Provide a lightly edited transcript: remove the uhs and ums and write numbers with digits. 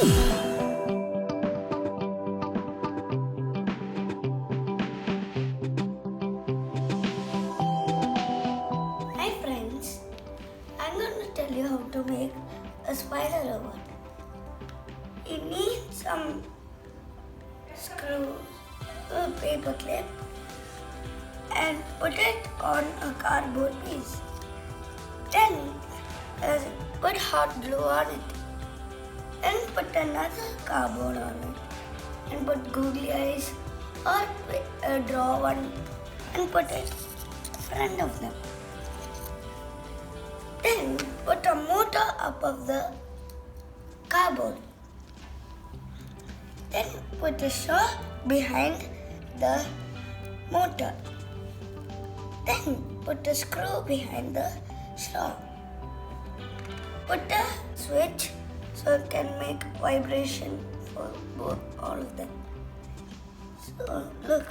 Hi friends, I'm going to tell you how to make a spider robot. You need some screws, a paper clip, and put it on a cardboard piece. Then put hot glue on it. Then put another cardboard on it and put googly eyes or draw one and put it in front of them. Then put a motor above the cardboard. Then put a straw behind the motor. Then put a screw behind the straw. Put a switch so it can make vibration for all of them. So look.